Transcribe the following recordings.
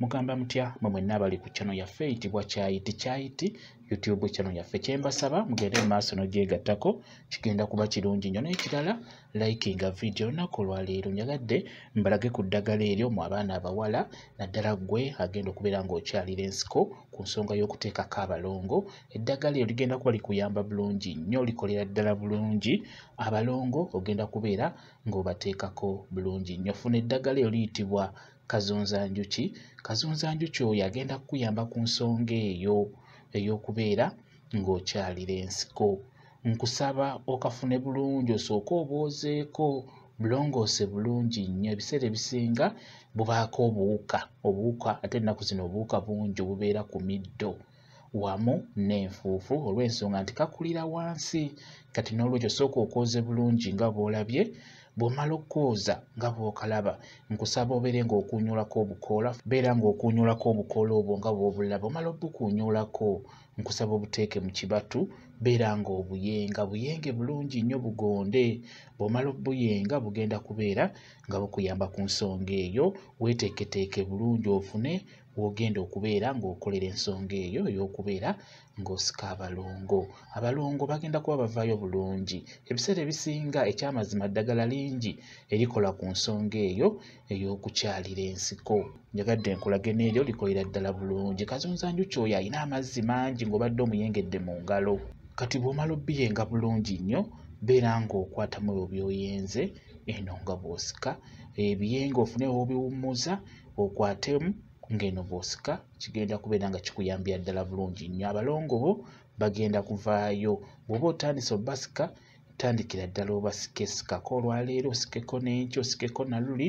mugamba mutya mwe mwenna abali ku channel yaffe eyitibwa Kyayiti YouTube channel yaffe. Kyembasaba mugende mu maaso n'ogyegattako, kigenda kuba kirungi nnyo. N'ekirala likinga video olunaku olwaleero njagadde mbalage ku ddagala eryo mu abaana abawala naddala ggwe agenda okubeera ng'okyalira ensiko ku nsonga y'okuteekako abalongo. Eddagala eryo ligenda kuba likuyamba bulungi nnyo, likolera ddala bulungi abalongo, ogenda kubeera ng'obateekako bulungi nnyo. Funa eddagala eryo liyitibwa kazunzanjuki. Kazunzanjuki oyo agenda kukuyamba ku nsonga eyo ey'okubeera ng'okyalira ensiko. Nkusaba okafune bulungi, osooke obwozeeko bulongoose bulungi nnyo. Ebiseera ebisinga bubaako obuwuka ate ennaku zino obuwuka bungi obubeera ku middo wamu n'enfuufu olw'ensonga nti kakulira wansi. Kati n'olwekyo sooka okwoze bulungi nga bw'olabye. Bw'omala okwoza nga bw'okalaba, nkusaba obeere ng'okuunyuulako obukoola, beera ng'okuunyuulako obukoola obwo nga bw'obulaba. Omala obukuunyuulako, nkusaba obuteeke mu kibatu, beera ng'obuyenga bulungi nnyo bugonde. Bw'omala obuyenga bugenda kubeera nga bukuyamba ku nsonga eyo. Weeteeketeeke bulungi ofune w'ogenda okubeera ng'okolera ensonga eyo ey'okubeera ng'osika abalongo. Abalongo bagenda kuba bavaayo bulungi. Ebiseera ebisinga ekyamazima ddagala lingi erikola ku nsonga eyo ey'okukyalira ensiko. Njagadde nkulage n'eryo likolera ddala bulungi. Kazunzanjuki oyo alina amazzi mangi ng'obadde omuyengedde mu ngalo. Kati bw'omala obbiyenga bulungi nnyo, beera ng'okwatamu ebyo by'oyenze eno nga bw'osika. Ebiyenga ofune w'obiwummuza okwatemu ng'eno bw'osika, kigenda kubeera nga kikuyambira ddala bulungi nnyo. Abalongo bo bagenda kuvaayo. Bw'oba otandise obbasika, tandikira ddala obasike. Sikako olwaleero, osikeko n'enkya, osikeko na luli,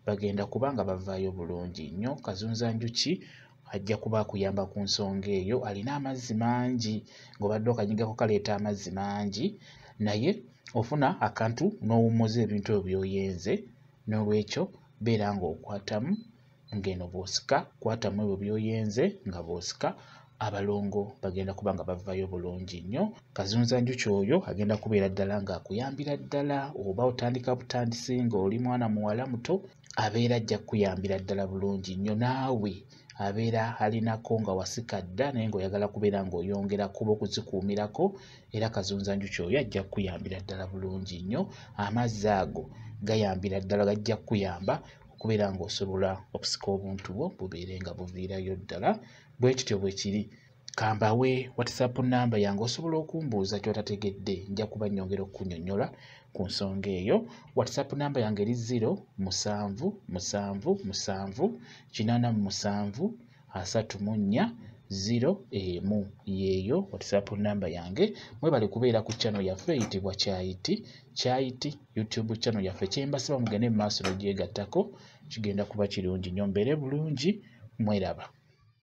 bagenda kuba nga bavaayo bulungi nnyo. Kazunzanjuki ajja kuba akuyamba ku nsonga eyo. Alina amazzi mangi, ng'obadde okanyigako kaleeta amazzi mangi, naye ofuna akantu n'owummuza ebintu ebyo by'oyenze. N'olwekyo beera ng'okwatamu ng'eno bw'osika, kwatamu ebyo by'oyenze nga bw'osika. Abalongo bagenda kuba nga bavaayo bulungi nnyo. Kazunzanjuki oyo agenda kubeera ddala ng'akuyambira ddala. Oba otandika butandisi ng'oli mwana muwala muto, abeera ajja kukuyambira ddala bulungi nnyo. Naawe abeera alinako nga wasika dda naye ng'oyagala kubeera ng'oyongerako oba okuzikuumirako, era kazunzanjuki oyo ajja kukuyambira ddala bulungi nnyo. Amazzi ago gayambira ddala, gajja kukuyamba okubeera ng'osobola okusika obuntu bwo bubeere nga buviirayo ddala. Bwe kityo bwe kiri. Kambawe WhatsApp namba yange osobola okumbuuza ky'otategedde, nja kuba nnyongera okukunnyonnyola ku nsonga eyo. WhatsApp namba yange eri 0777873401 yeeyo WhatsApp namba yange. Mwebale kubeera ku channel yaffe eyitibwa Kyayiti YouTube channel yaffe. Kyembasaba mugende mu maaso n'ogyegattako, kigenda kuba kirungi nnyo. Mbeere bulungi, mweraba.